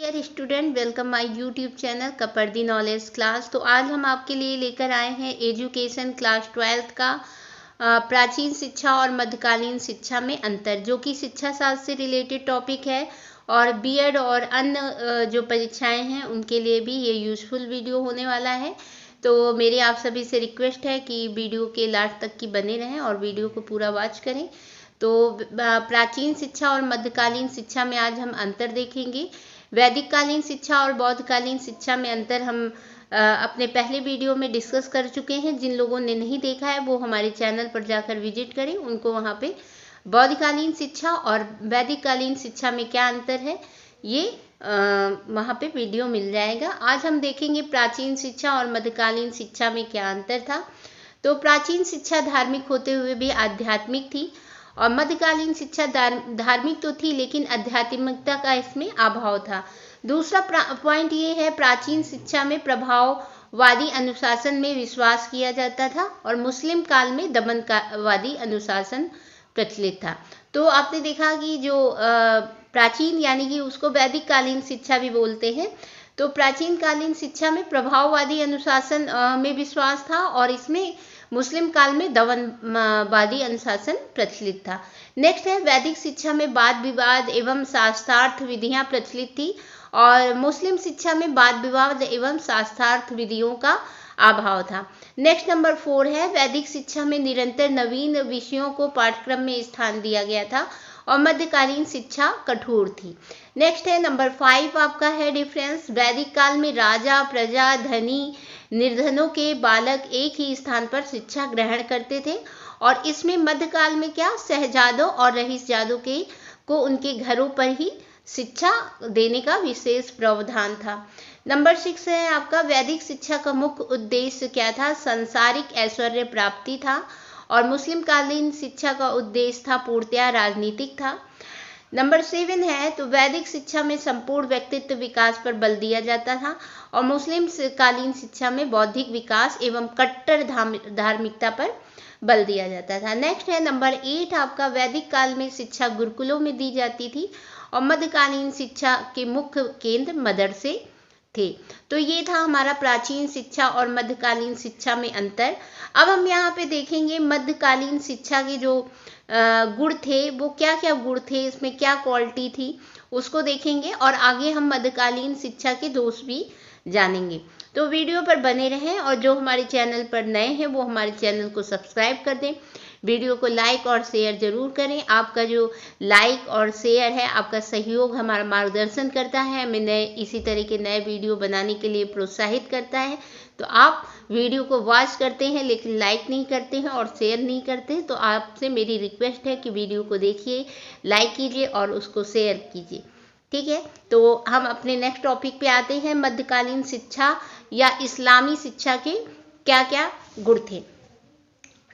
Dear student, welcome my YouTube channel Kapardi knowledge class. तो आज हम आपके लिए लेकर आए हैं एजुकेशन क्लास 12th का प्राचीन शिक्षा और मध्यकालीन शिक्षा में अंतर, जो कि शिक्षा शास्त्र से रिलेटेड टॉपिक है और बीएड और अन्य जो परीक्षाएं हैं उनके लिए भी ये यूजफुल वीडियो होने वाला है। तो मेरे आप सभी से रिक्वेस्ट है कि वीडियो के लास्ट तक की बने रहें और वीडियो को पूरा वॉच करें। तो प्राचीन शिक्षा और मध्यकालीन शिक्षा में आज हम अंतर देखेंगे। वैदिक कालीन शिक्षा और बौद्धकालीन शिक्षा में अंतर हम अपने पहले वीडियो में डिस्कस कर चुके हैं। जिन लोगों ने नहीं देखा है वो हमारे चैनल पर जाकर विजिट करें, उनको वहाँ पे बौद्धकालीन शिक्षा और वैदिक कालीन शिक्षा में क्या अंतर है ये वहाँ पे वीडियो मिल जाएगा। आज हम देखेंगे प्राचीन शिक्षा और मध्यकालीन शिक्षा में क्या अंतर था। तो प्राचीन शिक्षा धार्मिक होते हुए भी आध्यात्मिक थी और मध्यकालीन शिक्षा धार्मिक तो थी लेकिन आध्यात्मिकता का इसमें अभाव था। दूसरा पॉइंट ये है, प्राचीन शिक्षा में प्रभाववादी अनुशासन में विश्वास किया जाता था और मुस्लिम काल में दमनवादी अनुशासन प्रचलित था। तो आपने देखा कि जो प्राचीन यानी कि उसको वैदिक कालीन शिक्षा भी बोलते हैं। तो प्राचीन कालीन शिक्षा में प्रभाववादी अनुशासन में विश्वास था और इसमें मुस्लिम काल में दमनवादी अनुशासन प्रचलित था। नेक्स्ट है, वैदिक शिक्षा में वाद विवाद एवं शास्त्रार्थ विधियां प्रचलित थी और मुस्लिम शिक्षा में वाद विवाद एवं शास्त्रार्थ विधियों का अभाव था। नेक्स्ट नंबर 4 है, वैदिक शिक्षा में निरंतर नवीन विषयों को पाठ्यक्रम में स्थान दिया गया था और मध्यकालीन शिक्षा कठोर थी। नेक्स्ट है नंबर 5 आपका है डिफरेंस, वैदिक काल में राजा, प्रजा, धनी, निर्धनों के बालक एक ही स्थान पर शिक्षा ग्रहण करते थे और इसमें मध्यकाल में क्या, शहजादों और रईसजादों को उनके घरों पर ही शिक्षा देने का विशेष प्रावधान था। नंबर 6 है आपका, वैदिक शिक्षा का मुख्य उद्देश्य क्या था, सांसारिक ऐश्वर्य प्राप्ति था और मुस्लिम कालीन शिक्षा का उद्देश्य था पूर्णतया राजनीतिक था। नंबर 7 है, तो वैदिक शिक्षा में संपूर्ण व्यक्तित्व विकास पर बल दिया जाता था और मुस्लिम कालीन शिक्षा में बौद्धिक विकास एवं कट्टर धार्मिकता पर बल दिया जाता था। नेक्स्ट है नंबर 8 आपका, वैदिक काल में शिक्षा गुरुकुलों में दी जाती थी और मध्यकालीन शिक्षा के मुख्य केंद्र मदरसे थे। तो ये था हमारा प्राचीन शिक्षा और मध्यकालीन शिक्षा में अंतर। अब हम यहाँ पे देखेंगे मध्यकालीन शिक्षा के जो गुण थे, वो क्या क्या गुण थे, इसमें क्या क्वालिटी थी उसको देखेंगे और आगे हम मध्यकालीन शिक्षा के दोष भी जानेंगे। तो वीडियो पर बने रहें और जो हमारे चैनल पर नए हैं वो हमारे चैनल को सब्सक्राइब कर दें, वीडियो को लाइक और शेयर जरूर करें। आपका जो लाइक और शेयर है, आपका सहयोग हमारा मार्गदर्शन करता है, हमें नए इसी तरह के नए वीडियो बनाने के लिए प्रोत्साहित करता है। तो आप वीडियो को वॉच करते हैं लेकिन लाइक नहीं करते हैं और शेयर नहीं करते, तो आपसे मेरी रिक्वेस्ट है कि वीडियो को देखिए, लाइक कीजिए और उसको शेयर कीजिए, ठीक है। तो हम अपने नेक्स्ट टॉपिक पे आते हैं, मध्यकालीन शिक्षा या इस्लामी शिक्षा के क्या क्या गुण थे।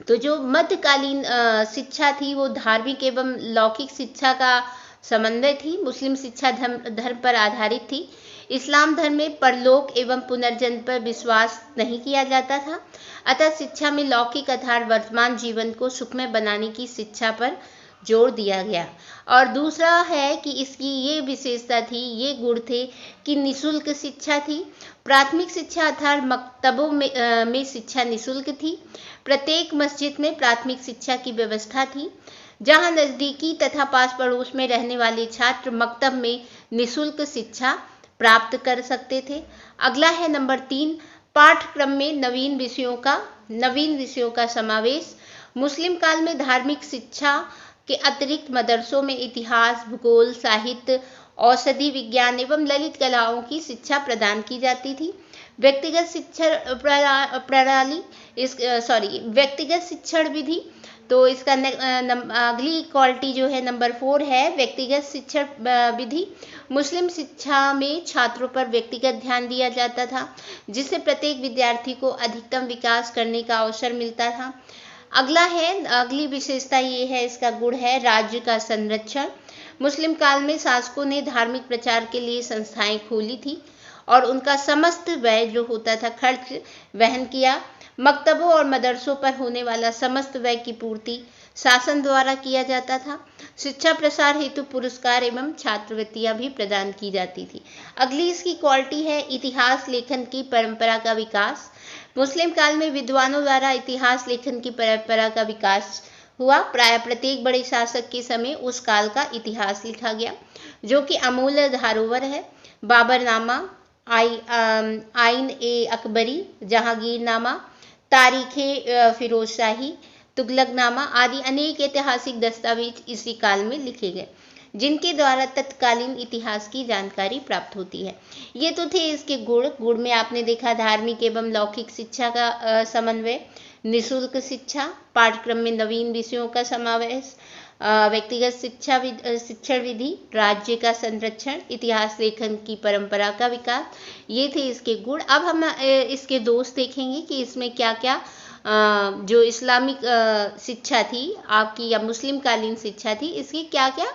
तो जो मध्यकालीन शिक्षा थी वो धार्मिक एवं लौकिक शिक्षा का समन्वय थी। मुस्लिम शिक्षा धर्म पर आधारित थी। इस्लाम धर्म में परलोक एवं पुनर्जन्म पर विश्वास नहीं किया जाता था, अतः शिक्षा में लौकिक अर्थात वर्तमान जीवन को सुखमय बनाने की शिक्षा पर जोर दिया गया। और दूसरा है कि इसकी ये विशेषता थी, ये गुण थे कि निःशुल्क शिक्षा थी। प्राथमिक शिक्षा अर्थात मकतबों में शिक्षा निःशुल्क थी। प्रत्येक मस्जिद में प्राथमिक शिक्षा की व्यवस्था थी, जहां नजदीकी तथा पास पड़ोस में रहने वाले छात्र मकतब में निःशुल्क शिक्षा प्राप्त कर सकते थे। अगला है नंबर 3, पाठ्यक्रम में नवीन विषयों का समावेश। मुस्लिम काल में धार्मिक शिक्षा के अतिरिक्त मदरसों में इतिहास, भूगोल, साहित्य, औषधि विज्ञान एवं ललित कलाओं की शिक्षा प्रदान की जाती थी। व्यक्तिगत शिक्षण विधि, तो इसका अगली क्वालिटी जो है नंबर 4 है व्यक्तिगत शिक्षण विधि। मुस्लिम शिक्षा में छात्रों पर व्यक्तिगत ध्यान दिया जाता था, जिससे प्रत्येक विद्यार्थी को अधिकतम विकास करने का अवसर मिलता था। अगली विशेषता ये है, इसका गुण है राज्य का संरक्षण। मुस्लिम काल में शासकों ने धार्मिक प्रचार के लिए संस्थाएं खोली थी और उनका समस्त व्यय जो होता था खर्च वहन किया। मकतबों और मदरसों पर होने वाला समस्त व्यय की पूर्ति शासन द्वारा किया जाता था। शिक्षा प्रसार हेतु पुरस्कार एवं छात्रवृत्तियां भी प्रदान की जाती थी। अगली इसकी क्वालिटी है इतिहास लेखन की परंपरा का विकास। मुस्लिम काल में विद्वानों द्वारा इतिहास लेखन की परंपरा का विकास हुआ। प्राय प्रत्येक बड़े शासक के समय उस काल का इतिहास लिखा गया, जो कि अमूल्य धरोहर है। बाबरनामा, आइन ए अकबरी, जहांगीरनामा, तारीखे फिरोजशाही, तुगलकनामा आदि अनेक ऐतिहासिक दस्तावेज इसी काल में लिखे गए, जिनके द्वारा तत्कालीन इतिहास की जानकारी प्राप्त होती है। ये तो थे इसके गुण। गुण में आपने देखा धार्मिक एवं लौकिक शिक्षा का समन्वय, निःशुल्क शिक्षा, पाठ्यक्रम में नवीन विषयों का समावेश, व्यक्तिगत शिक्षण विधि, राज्य का संरक्षण, इतिहास लेखन की परंपरा का विकास, ये थे इसके गुण। अब हम इसके दोष देखेंगे कि इसमें क्या क्या जो इस्लामिक शिक्षा थी आपकी या मुस्लिम कालीन शिक्षा थी, इसकी क्या क्या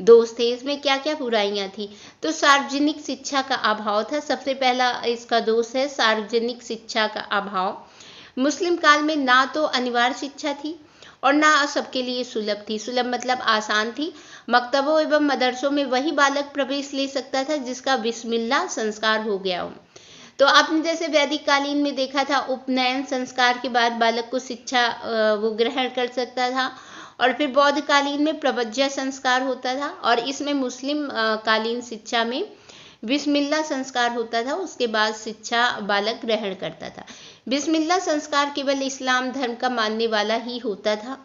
दोष थे, इसमें क्या क्या बुराइयां थी। तो सार्वजनिक शिक्षा का अभाव था। सबसे पहला इसका दोष है सार्वजनिक शिक्षा का अभाव। मुस्लिम काल में ना तो अनिवार्य शिक्षा थी और ना सबके लिए सुलभ थी। सुलभ मतलब आसान थी। मकतबों एवं मदरसों में वही बालक प्रवेश ले सकता था जिसका बिस्मिल्लाह संस्कार हो गया हो। तो आपने जैसे वैदिक कालीन में देखा था, उपनयन संस्कार के बाद बालक को शिक्षा वो ग्रहण कर सकता था। और फिर बौद्ध कालीन में प्रवज्या संस्कार होता था, और इसमें मुस्लिम कालीन शिक्षा में बिस्मिल्लाह संस्कार होता था। उसके बाद शिक्षा बालक ग्रहण करता था। बिस्मिल्लाह संस्कार केवल इस्लाम धर्म का मानने वाला ही होता था,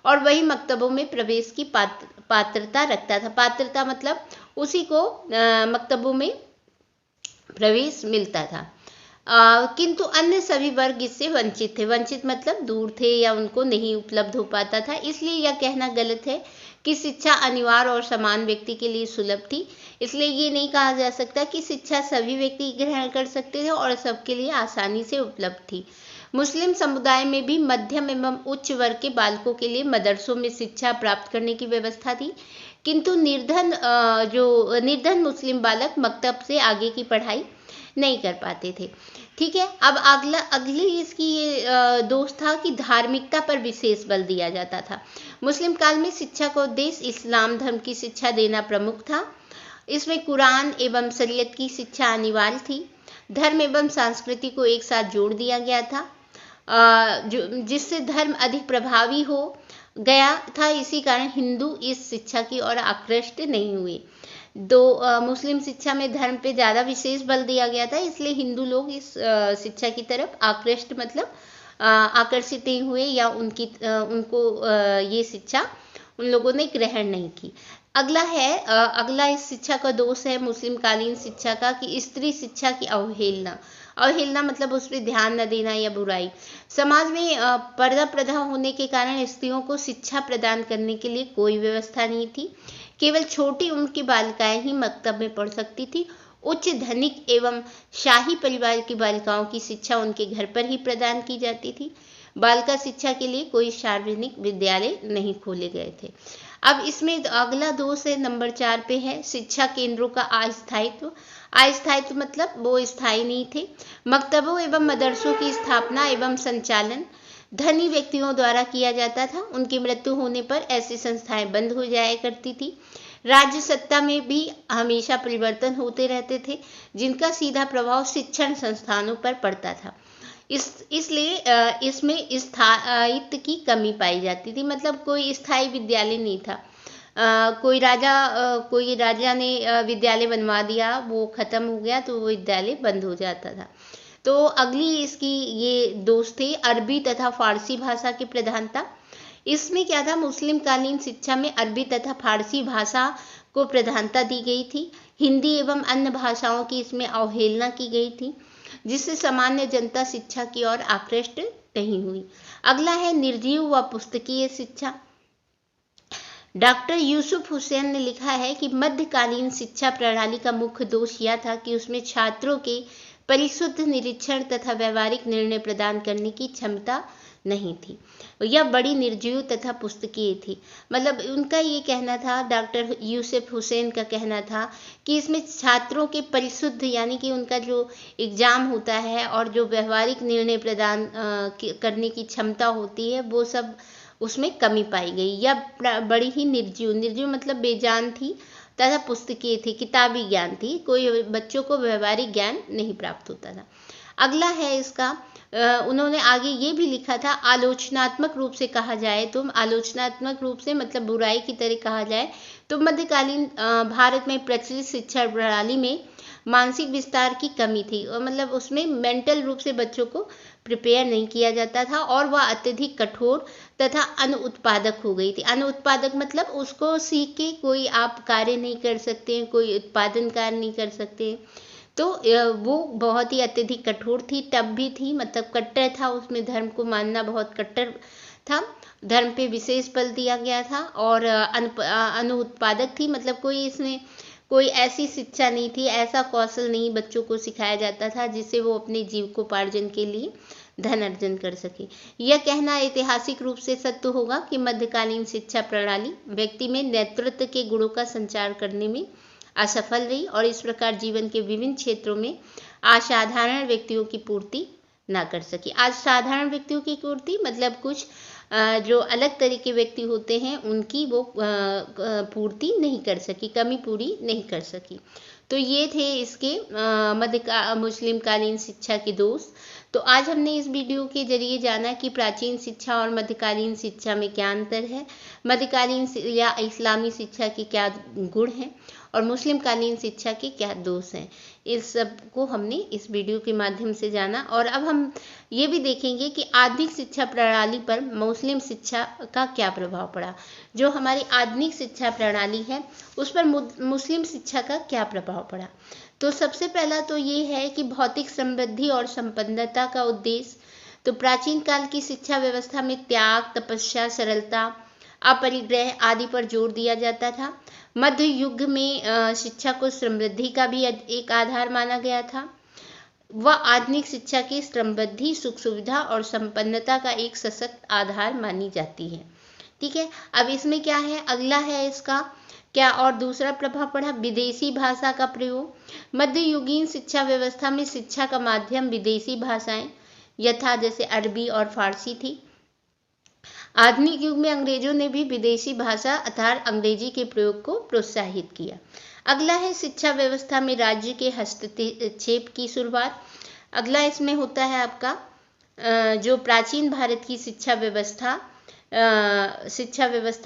और वही मकतबों में प्रवेश की पात्रता रखता था। पात्रता मतलब उसी को मकतबों में प्रवेश मिलता था। किंतु अन्य सभी वर्ग इससे वंचित थे। वंचित मतलब दूर थे या उनको नहीं उपलब्ध हो पाता था। इसलिए यह कहना गलत है कि शिक्षा अनिवार्य और समान व्यक्ति के लिए सुलभ थी। इसलिए ये नहीं कहा जा सकता कि शिक्षा सभी व्यक्ति ग्रहण कर सकते थे और सबके लिए आसानी से उपलब्ध थी। मुस्लिम समुदाय में भी मध्यम एवं उच्च वर्ग के बालकों के लिए मदरसों में शिक्षा प्राप्त करने की व्यवस्था थी, किंतु निर्धन मुस्लिम बालक मकतब से आगे की पढ़ाई नहीं कर पाते थे। ठीक है। अब अगली इसकी ये दोष था कि धार्मिकता पर विशेष बल दिया जाता था। मुस्लिम काल में शिक्षा का उद्देश्य इस्लाम धर्म की शिक्षा देना प्रमुख था। इसमें कुरान एवं शरीयत की शिक्षा अनिवार्य थी। धर्म एवं संस्कृति को एक साथ जोड़ दिया गया था, जिससे धर्म अधिक प्रभावी हो गया था। इसी कारण हिंदू इस शिक्षा की ओर आकृष्ट नहीं हुए। मुस्लिम शिक्षा में धर्म पे ज़्यादा विशेष बल दिया गया था, इसलिए हिंदू लोग इस शिक्षा की तरफ आकृष्ट मतलब आकर्षित नहीं हुए, या उनको ये शिक्षा उन लोगों ने ग्रहण नहीं की। अगला इस शिक्षा का दोष है मुस्लिम कालीन शिक्षा का कि स्त्री शिक्षा की अवहेलना मतलब उस पर ध्यान न देना या बुराई। समाज में पर्दा प्रथा होने के कारण स्त्रियों को शिक्षा प्रदान करने के लिए कोई व्यवस्था नहीं थी। केवल छोटी उम्र की बालिकाएं ही मकतब में पढ़ सकती थी। उच्च धनिक एवं शाही परिवार की बालिकाओं की शिक्षा उनके घर पर ही प्रदान की जाती थी। बालिका शिक्षा के लिए कोई सार्वजनिक विद्यालय नहीं खोले गए थे। अब इसमें अगला दोष है नंबर 4 पे है शिक्षा केंद्रों का अस्थायित्व। अस्थायित्व मतलब वो स्थायी नहीं थे। मकतबों एवं मदरसों की स्थापना एवं संचालन धनी व्यक्तियों द्वारा किया जाता था। उनकी मृत्यु होने पर ऐसी संस्थाएं बंद हो जाया करती थी। राज्य सत्ता में भी हमेशा परिवर्तन होते रहते थे, जिनका सीधा प्रभाव शिक्षण संस्थानों पर पड़ता था। इसलिए इसमें स्थायित्व की कमी पाई जाती थी, मतलब कोई स्थायी विद्यालय नहीं था। कोई राजा ने विद्यालय बनवा दिया, वो खत्म हो गया तो वो विद्यालय बंद हो जाता था। तो अगली इसकी ये दोष थे अरबी तथा फारसी भाषा की प्रधानता। इसमें क्या था, मुस्लिम कालीन शिक्षा में अरबी तथा फारसी भाषा को प्रधानता दी गई थी। हिंदी एवं अन्य भाषाओं की इसमें अवहेलना की गई थी, जिससे सामान्य जनता शिक्षा की ओर आकृष्ट नहीं हुई। अगला है निर्जीव व पुस्तकीय शिक्षा। डॉक्टर यूसुफ हुसैन ने लिखा है कि मध्यकालीन शिक्षा प्रणाली का मुख्य दोष यह था कि उसमें छात्रों के परिशुद्ध निरीक्षण तथा व्यवहारिक निर्णय प्रदान करने की क्षमता नहीं थी। यह बड़ी निर्जीव तथा पुस्तकीय थी। मतलब उनका ये कहना था, डॉक्टर यूसुफ हुसैन का कहना था कि इसमें छात्रों के परिशुद्ध यानी कि उनका जो एग्जाम होता है और जो व्यवहारिक निर्णय प्रदान करने की क्षमता होती है, वो सब उसमें कमी पाई गई। यह बड़ी ही निर्जीव मतलब बेजान थी तथा पुस्तकीय थी, किताबी ज्ञान थी, कोई बच्चों को व्यवहारिक ज्ञान नहीं प्राप्त होता था। अगला है इसका, उन्होंने आगे ये भी लिखा था, आलोचनात्मक रूप से कहा जाए तो, आलोचनात्मक रूप से मतलब बुराई की तरह कहा जाए तो मध्यकालीन भारत में प्रचलित शिक्षा प्रणाली में मानसिक विस्तार की कमी थी, और मतलब उसमें मेंटल रूप से बच्चों को प्रिपेयर नहीं किया जाता था, और वह अत्यधिक कठोर तथा अनुत्पादक हो गई थी। अनुत्पादक मतलब उसको सीख के कोई आप कार्य नहीं कर सकते हैं, कोई उत्पादन कार्य नहीं कर सकते। तो वो बहुत ही अत्यधिक कठोर थी, तब भी थी, मतलब कट्टर था, उसमें धर्म को मानना बहुत कट्टर था, धर्म पे विशेष बल दिया गया था, और अनुत्पादक थी, मतलब कोई ऐसी शिक्षा नहीं थी, ऐसा कौशल नहीं बच्चों को सिखाया जाता था जिससे वो अपने जीविकोपार्जन के लिए धन अर्जन कर सके। यह कहना ऐतिहासिक रूप से सत्य होगा कि मध्यकालीन शिक्षा प्रणाली व्यक्ति में नेतृत्व के गुणों का संचार करने में असफल रही, और इस प्रकार जीवन के विभिन्न क्षेत्रों में असाधारण व्यक्तियों की पूर्ति ना कर सकी। आज साधारण व्यक्तियों की पूर्ति मतलब कुछ जो अलग तरह के व्यक्ति होते हैं उनकी वो पूर्ति नहीं कर सकी, कमी पूरी नहीं कर सकी। तो ये थे इसके मुस्लिम कालीन शिक्षा के दोष। तो आज हमने इस वीडियो के जरिए जाना कि प्राचीन शिक्षा और मध्यकालीन शिक्षा में क्या अंतर है, मध्यकालीन या इस्लामी शिक्षा के क्या गुण हैं, और मुस्लिम कालीन शिक्षा के क्या दोष हैं। इस सब को हमने इस वीडियो के माध्यम से जाना, और अब हम ये भी देखेंगे कि आधुनिक शिक्षा प्रणाली पर मुस्लिम शिक्षा का क्या प्रभाव पड़ा। जो हमारी आधुनिक शिक्षा प्रणाली है उस पर मुस्लिम शिक्षा का क्या प्रभाव पड़ा। तो सबसे पहला तो ये है कि भौतिक समृद्धि और संपन्नता का उद्देश्य। तो प्राचीन काल की शिक्षा व्यवस्था में त्याग, तपस्या, सरलता, अपरिग्रह आदि पर जोर दिया जाता था। मध्य युग में शिक्षा को समृद्धि का भी एक आधार माना गया था। वह आधुनिक शिक्षा की समृद्धि, सुख सुविधा और संपन्नता का एक सशक्त आधार मानी जाती है। ठीक है, अब इसमें क्या है, अगला है इसका क्या और दूसरा प्रभाव पड़ा, विदेशी भाषा का प्रयोग। मध्ययुगीन शिक्षा व्यवस्था में शिक्षा का माध्यम विदेशी भाषाएं यथा जैसे अरबी और फारसी थी। आधुनिक युग में अंग्रेजों ने भी विदेशी भाषा अर्थात अंग्रेजी के प्रयोग को प्रोत्साहित किया। अगला है शिक्षा व्यवस्था में राज्य के हस्तक्षेप की शुरुआत। अगला इसमें होता है आपका जो प्राचीन भारत की शिक्षा व्यवस्था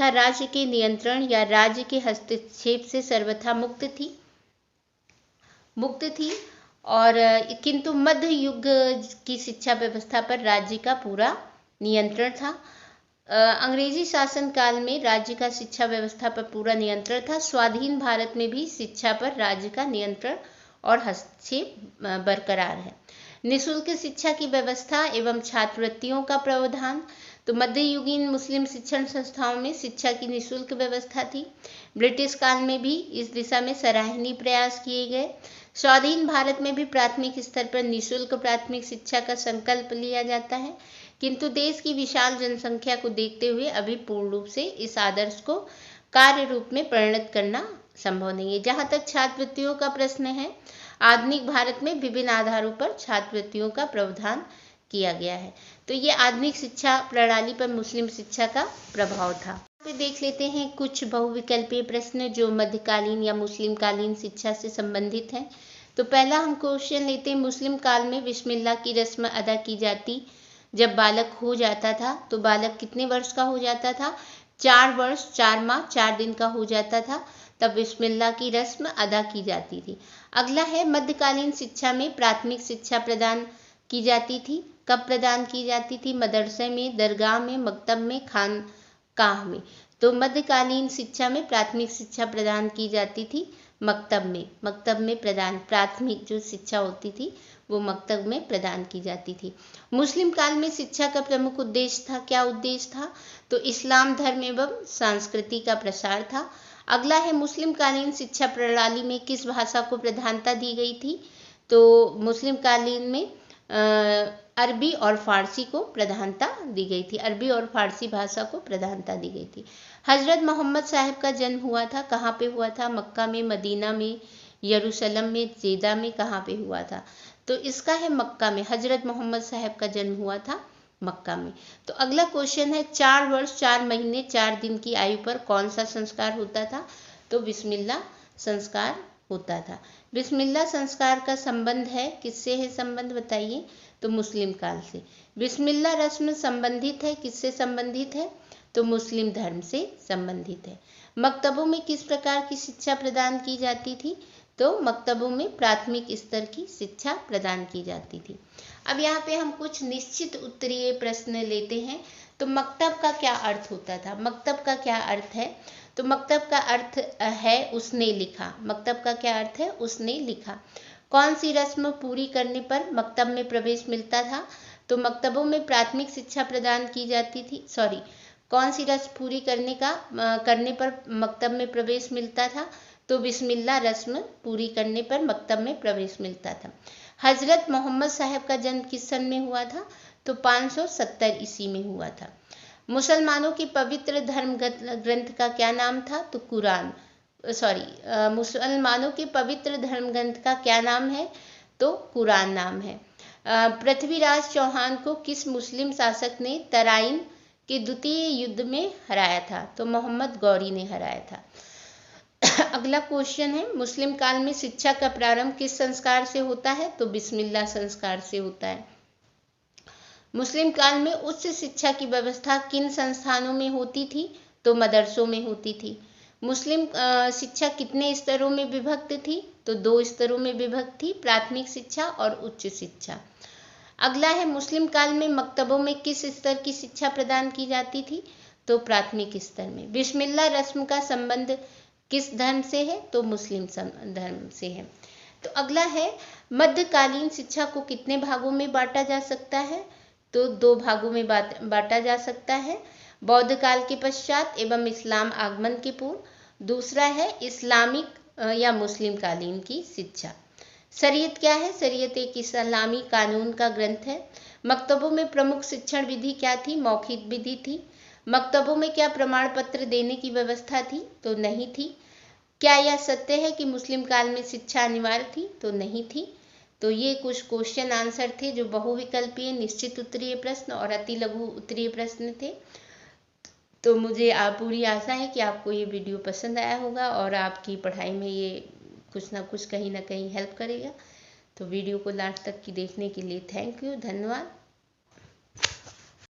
राज्य के नियंत्रण या राज्य के हस्तक्षेप से सर्वथा मुक्त थी, और किंतु मध्य युग की शिक्षा व्यवस्था पर राज्य का पूरा नियंत्रण था। अंग्रेजी शासन काल में राज्य का शिक्षा व्यवस्था पर पूरा नियंत्रण था। स्वाधीन भारत में भी शिक्षा पर राज्य का नियंत्रण और हस्तक्षेप बरकरार है। निःशुल्क शिक्षा की व्यवस्था एवं छात्रवृत्तियों का प्रावधान। तो मध्ययुगीन मुस्लिम शिक्षण संस्थाओं में शिक्षा की निःशुल्क व्यवस्था थी। ब्रिटिश काल में भी इस दिशा में सराहनीय प्रयास किए गए। स्वाधीन भारत में भी प्राथमिक स्तर पर निःशुल्क प्राथमिक शिक्षा का संकल्प लिया जाता है, किंतु देश की विशाल जनसंख्या को देखते हुए अभी पूर्ण रूप से इस आदर्श को कार्य रूप में परिणत करना संभव नहीं है। जहाँ तक छात्रवृत्तियों का प्रश्न है, आधुनिक भारत में विभिन्न आधारों पर छात्रवृत्तियों का प्रावधान किया गया है। तो ये आधुनिक शिक्षा प्रणाली पर मुस्लिम शिक्षा का प्रभाव था। पे देख लेते हैं कुछ बहुविकल्पीय प्रश्न जो मध्यकालीन या मुस्लिम कालीन शिक्षा से संबंधित हैं। तो पहला हम क्वेश्चन लेते हैं, मुस्लिम काल में बिस्मिल्लाह की रस्म अदा की जाती जब बालक हो जाता था। तो बालक कितने वर्ष का हो जाता था? 4 वर्ष 4 माह 4 दिन का हो जाता था, तब बिस्मिल्लाह की रस्म अदा की जाती थी। अगला है मध्यकालीन शिक्षा में प्राथमिक शिक्षा प्रदान की जाती थी। कब प्रदान की जाती थी? मदरसे में, दरगाह में, मकतब में, खानकाह में। तो मध्यकालीन शिक्षा में प्राथमिक शिक्षा प्रदान की जाती थी मकतब में प्रदान, प्राथमिक जो शिक्षा होती थी वो मकतब में प्रदान की जाती थी। मुस्लिम काल में शिक्षा का प्रमुख उद्देश्य था, क्या उद्देश्य था? तो इस्लाम धर्म एवं संस्कृति का प्रसार था। अगला है मुस्लिम कालीन शिक्षा प्रणाली में किस भाषा को प्रधानता दी गई थी? तो मुस्लिम कालीन में अरबी और फारसी को प्रधानता दी गई थी, अरबी और फारसी भाषा को प्रधानता दी गई थी। हजरत मोहम्मद साहब का जन्म हुआ था, कहाँ पे हुआ था? मक्का में, मदीना में, यरूशलेम में, जेदा में, कहाँ पे हुआ था? तो इसका है मक्का में, हजरत मोहम्मद साहब का जन्म हुआ था मक्का में। तो अगला क्वेश्चन है 4 वर्ष 4 महीने 4 दिन की आयु पर कौन सा संस्कार होता था? तो बिस्मिल्लाह संस्कार होता था। बिस्मिल्लाह संस्कार का संबंध है, किससे है संबंध बताइए? तो मुस्लिम काल से। बिस्मिल्लाह रस्म संबंधित है, किससे संबंधित है? तो मुस्लिम धर्म से संबंधित है। मकतबों में किस प्रकार की शिक्षा प्रदान की जाती थी? तो मकतबों में प्राथमिक स्तर की शिक्षा प्रदान की जाती थी। अब यहाँ पे हम कुछ निश्चित उत्तरीय प्रश्न लेते हैं। तो मकतब का क्या अर्थ होता था? मकतब का क्या अर्थ है? तो मकतब का अर्थ है उसने लिखा। मकतब का क्या अर्थ है? उसने लिखा। कौन सी रस्म पूरी करने पर मकतब में प्रवेश मिलता था? तो मकतबों में प्राथमिक शिक्षा प्रदान की जाती थी। कौन सी रस्म पूरी करने पर मकतब में प्रवेश मिलता था? तो बिस्मिल्लाह रस्म पूरी करने पर मकतब में प्रवेश मिलता था। हजरत मोहम्मद साहब का जन्म किस सन में हुआ था? तो 570 ईस्वी में हुआ था। मुसलमानों के पवित्र धर्म ग्रंथ का क्या नाम था? तो कुरान। मुसलमानों के पवित्र धर्म ग्रंथ का क्या नाम है? तो कुरान नाम है। पृथ्वीराज चौहान को किस मुस्लिम शासक ने तराइन के द्वितीय युद्ध में हराया था? तो मोहम्मद गौरी ने हराया था। अगला क्वेश्चन है, मुस्लिम काल में शिक्षा का प्रारंभ किस संस्कार से होता है? तो बिस्मिल्लाह संस्कार से होता है। मुस्लिम काल में उच्च शिक्षा की व्यवस्था किन संस्थानों में होती थी? तो मदरसों में होती थी। मुस्लिम शिक्षा कितने स्तरों में विभक्त थी? तो 2 स्तरों में विभक्त थी, प्राथमिक शिक्षा और उच्च शिक्षा। अगला है, मुस्लिम काल में मकतबों में किस स्तर की शिक्षा प्रदान की जाती थी? तो प्राथमिक स्तर में। बिस्मिल्लाह रस्म का संबंध किस धर्म से है? तो मुस्लिम धर्म से है। तो अगला है, मध्यकालीन शिक्षा को कितने भागों में बांटा जा सकता है? तो 2 भागों में बांटा जा सकता है, बौद्ध काल के पश्चात एवं इस्लाम आगमन के पूर्व। दूसरा है इस्लामिक या मुस्लिम कालीन की शिक्षा। शरीयत क्या है? शरीयत एक इस्लामी कानून का ग्रंथ है। मकतबों में प्रमुख शिक्षण विधि क्या थी? मौखिक विधि थी। मकतबों में क्या प्रमाण पत्र देने की व्यवस्था थी? तो नहीं थी। क्या यह सत्य है कि मुस्लिम काल में शिक्षा अनिवार्य थी? तो नहीं थी। तो ये कुछ क्वेश्चन आंसर थे जो बहुविकल्पीय, निश्चित उत्तरीय प्रश्न और अति लघु उत्तरीय प्रश्न थे। तो मुझे पूरी आशा है कि आपको ये वीडियो पसंद आया होगा और आपकी पढ़ाई में ये कुछ ना कुछ कहीं ना कहीं हेल्प करेगा। तो वीडियो को लास्ट तक की देखने के लिए थैंक यू, धन्यवाद।